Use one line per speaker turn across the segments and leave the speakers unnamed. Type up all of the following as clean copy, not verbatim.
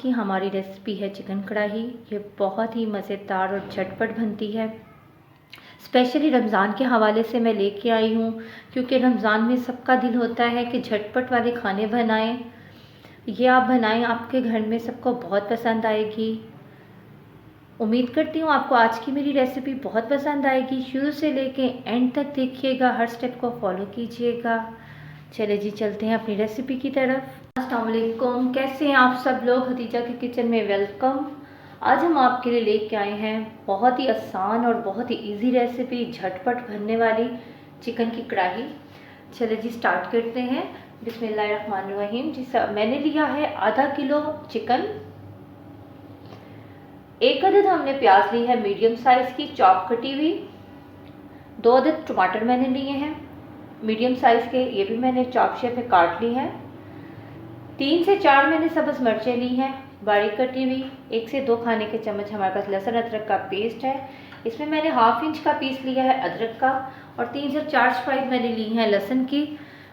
की हमारी रेसिपी है चिकन कढ़ाई। ये बहुत ही मज़ेदार और झटपट बनती है। स्पेशली रमज़ान के हवाले से मैं लेके आई हूँ, क्योंकि रमज़ान में सबका दिल होता है कि झटपट वाले खाने बनाएं। ये आप बनाएं, आपके घर में सबको बहुत पसंद आएगी। उम्मीद करती हूँ आपको आज की मेरी रेसिपी बहुत पसंद आएगी। शुरू से लेके एंड तक देखिएगा, हर स्टेप को फॉलो कीजिएगा। चले जी, चलते हैं अपनी रेसिपी की तरफ। अस्सलाम वालेकुम, कैसे हैं आप सब लोग? खदीजा के किचन में वेलकम। आज हम आपके लिए लेके आए हैं बहुत ही आसान और बहुत ही इजी रेसिपी, झटपट बनने वाली चिकन की कढ़ाई। चले जी, स्टार्ट करते हैं। बिस्मिल्लाहिर्रहमानिर्रहीम। जी मैंने लिया है आधा किलो चिकन। एक अदद हमने प्याज ली है मीडियम साइज़ की चॉप कटी हुई। 2 अदद टमाटर मैंने लिए हैं मीडियम साइज़ के, ये भी मैंने चॉप शेप में काट ली हैं। 3 से 4 मैंने सब्ज़ मिर्चें ली हैं बारीक कटी हुई। 1 से 2 खाने के चम्मच हमारे पास लहसुन अदरक का पेस्ट है। इसमें मैंने 1/2 इंच का पीस लिया है अदरक का, और 3 से 4 स्पाइस मैंने ली हैं लहसुन की।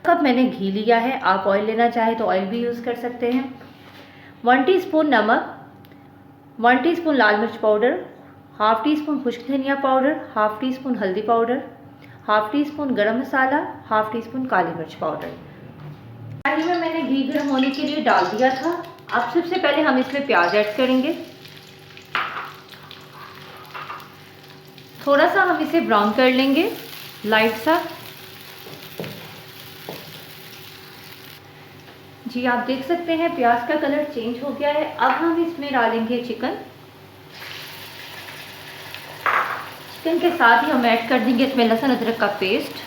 कप मैंने घी लिया है, आप ऑयल लेना चाहे तो ऑयल भी यूज़ कर सकते हैं। 1 टीस्पून नमक, 1 टीस्पून लाल मिर्च पाउडर, 1/2 टीस्पून खुश्क धनिया पाउडर, 1/2 टीस्पून हल्दी पाउडर, 1/2 टीस्पून गरम मसाला, 1/2 टीस्पून काली मिर्च पाउडर। कढ़ाई में मैंने घी गर्म होने के लिए डाल दिया था। अब सबसे पहले हम इसमें प्याज ऐड करेंगे। थोड़ा सा हम इसे ब्राउन कर लेंगे, लाइट सा। जी आप देख सकते हैं प्याज का कलर चेंज हो गया है। अब हम इसमें डालेंगे चिकन। चिकन के साथ ही हम ऐड कर देंगे इसमें लहसुन अदरक का पेस्ट।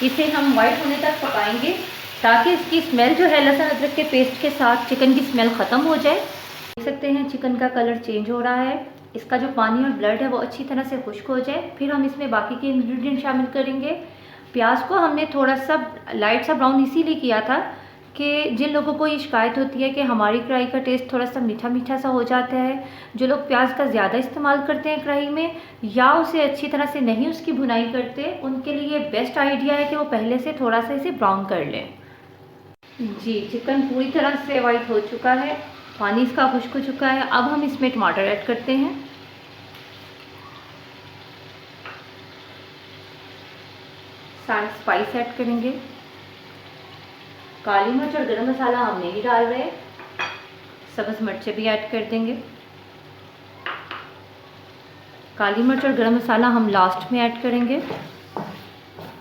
इसे हम वाइट होने तक पकाएंगे, ताकि इसकी स्मेल जो है लहसुन अदरक के पेस्ट के साथ चिकन की स्मेल ख़त्म हो जाए। देख सकते हैं चिकन का कलर चेंज हो रहा है। इसका जो पानी और ब्लड है वो अच्छी तरह से खुश्क हो जाए, फिर हम इसमें बाकी के इंग्रेडिएंट शामिल करेंगे। प्याज को हमने थोड़ा सा लाइट सा ब्राउन इसीलिए किया था कि जिन लोगों को ये शिकायत होती है कि हमारी कढ़ाई का टेस्ट थोड़ा सा मीठा मीठा सा हो जाता है, जो लोग प्याज का ज़्यादा इस्तेमाल करते हैं कढ़ाई में, या उसे अच्छी तरह से नहीं उसकी भुनाई करते, उनके लिए बेस्ट आइडिया है कि वो पहले से थोड़ा सा इसे ब्राउन कर लें। जी चिकन पूरी तरह से वाइट हो चुका है, पानी इसका खुश्क हो चुका है। अब हम इसमें टमाटर ऐड करते हैं। सारे स्पाइस ऐड करेंगे। काली मिर्च और गरम मसाला हम नहीं डाल रहे, सब्ज़ मिर्चें भी ऐड कर देंगे। काली मिर्च और गरम मसाला हम लास्ट में ऐड करेंगे।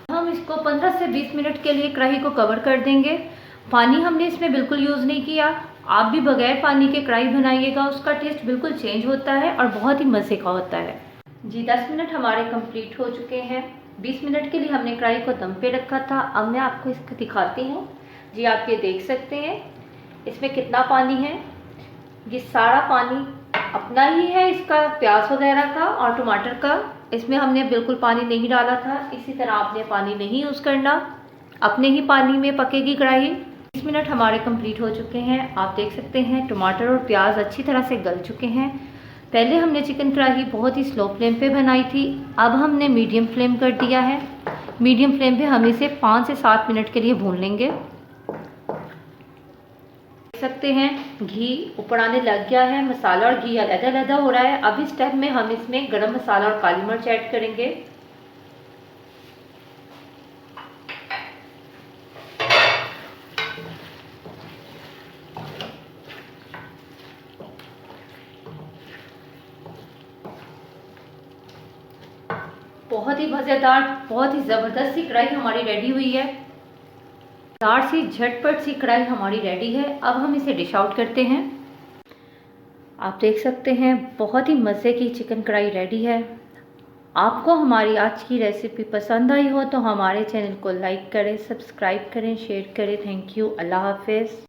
हम इसको 15 से 20 मिनट के लिए कढ़ाई को कवर कर देंगे। पानी हमने इसमें बिल्कुल यूज़ नहीं किया। आप भी बगैर पानी के कढ़ाई बनाइएगा, उसका टेस्ट बिल्कुल चेंज होता है और बहुत ही मज़े का होता है। जी 10 मिनट हमारे कंप्लीट हो चुके हैं। 20 मिनट के लिए हमने कढ़ाई को दम पे रखा था। अब मैं आपको इसको दिखाती हूँ। जी आप ये देख सकते हैं इसमें कितना पानी है। ये सारा पानी अपना ही है, इसका प्याज वगैरह का और टमाटर का। इसमें हमने बिल्कुल पानी नहीं डाला था। इसी तरह आपने पानी नहीं यूज़ करना, अपने ही पानी में पकेगी कढ़ाई। 20 मिनट हमारे कंप्लीट हो चुके हैं। आप देख सकते हैं टमाटर और प्याज अच्छी तरह से गल चुके हैं। पहले हमने चिकन कढ़ाई बहुत ही स्लो फ्लेम पे बनाई थी, अब हमने मीडियम फ्लेम कर दिया है। मीडियम फ्लेम पे हम इसे 5 से 7 मिनट के लिए भून लेंगे। देख सकते हैं घी ऊपर आने लग गया है, मसाला और घी अलग-अलग हो रहा है। अब इस स्टेप में हम इसमें गरम मसाला और काली मिर्च ऐड करेंगे। बहुत ही मज़ेदार, बहुत ही ज़बरदस्त सी कढ़ाई हमारी रेडी हुई है। मज़ेदार सी झटपट सी कढ़ाई हमारी रेडी है। अब हम इसे डिश आउट करते हैं। आप देख सकते हैं बहुत ही मज़े की चिकन कढ़ाई रेडी है। आपको हमारी आज की रेसिपी पसंद आई हो तो हमारे चैनल को लाइक करें, सब्सक्राइब करें, शेयर करें। Thank you. अल्लाह हाफ़िज़।